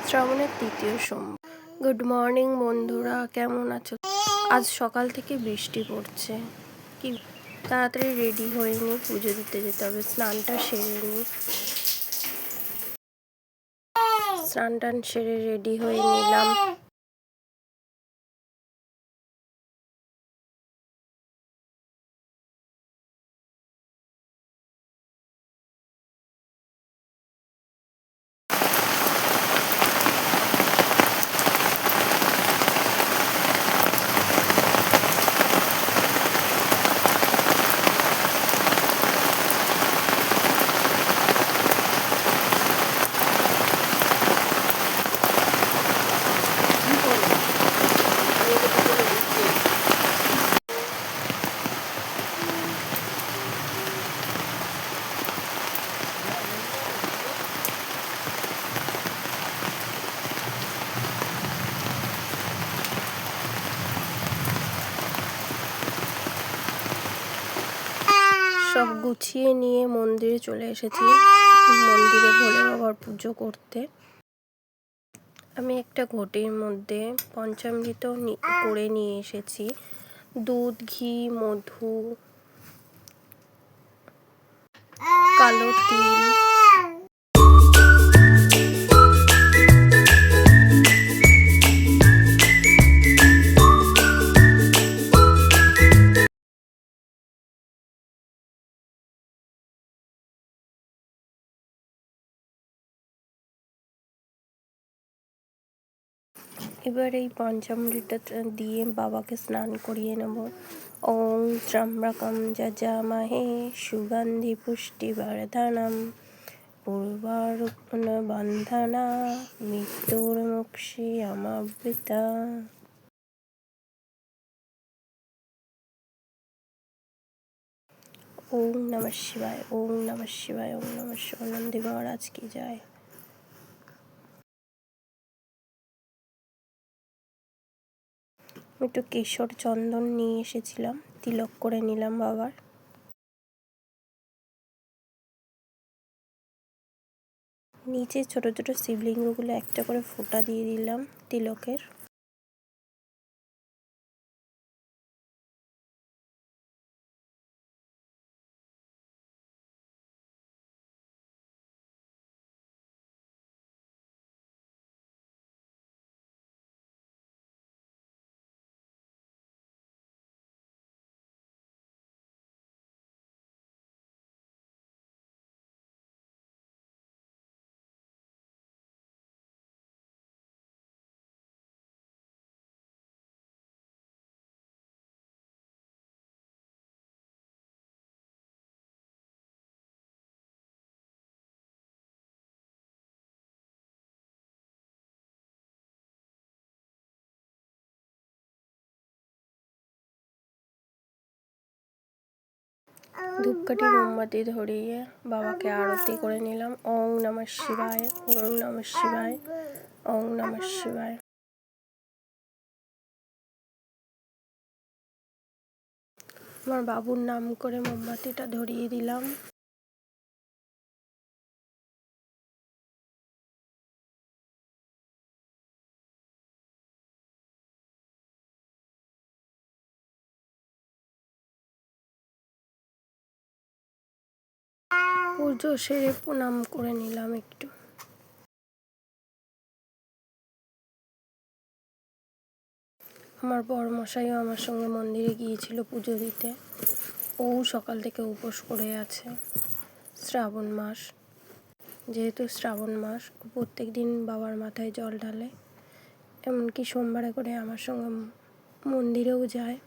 শ্রাবণের তৃতীয় সোমবার। গুড মর্নিং বন্ধুরা, কেমন আছো? আজ সকাল থেকে বৃষ্টি পড়ছে, কি তাড়াতাড়ি রেডি হয়ে নি, পুজো দিতে যেতে হবে। স্নানটা সেরে রেডি হয়ে নিলাম। সব গুছিয়ে নিয়ে মন্দিরে চলে এসেছি, মন্দিরে ভোলে বাবার পুজো করতে। আমি একটা ঘটির মধ্যে পঞ্চামৃত করে নিয়ে এসেছি। দুধ, ঘি, মধু, কালো তিল, এবার এই পঞ্চামৃতটা দিয়ে বাবাকে স্নান করিয়ে নেব। ওং ত্র্যম্বকম যজামহে সুগন্ধি পুষ্টিবর্ধনম পূর্বারুকন বন্ধনা মৃত্যুর্মুক্ষীয়মামৃতা। ওং নমঃ শিবায়, ওং নমঃ শিবায়, ওং নমঃ শিবায়। নন্দী মহারাজ কি যায়। একটু কেশর চন্দন নিয়ে এসেছিলাম, তিলক করে নিলাম বাবার। নিচে ছোট ছোট শিবলিঙ্গগুলো একটা করে ফোঁটা দিয়ে দিলাম তিলকের। ধূপকাঠি মোমবাতি ধরিয়ে বাবাকে আরতি করে নিলাম। ওং নমঃ শিবায়, ওং নমঃ শিবায়, ওং নমঃ শিবায়। আমার বাবুর নাম করে মোমবাতিটা ধরিয়ে দিলাম। পুজো সেরে প্রণাম করে নিলাম একটু। আমার বড়মশাইও আমার সঙ্গে মন্দিরে গিয়েছিল পুজো দিতে। ও সকাল থেকে উপোস করে আছে। শ্রাবণ মাস, যেহেতু শ্রাবণ মাস, ও প্রত্যেক দিন বাবার মাথায় জল ঢালে, এমনকি সোমবারে করে আমার সঙ্গে মন্দিরেও যায়।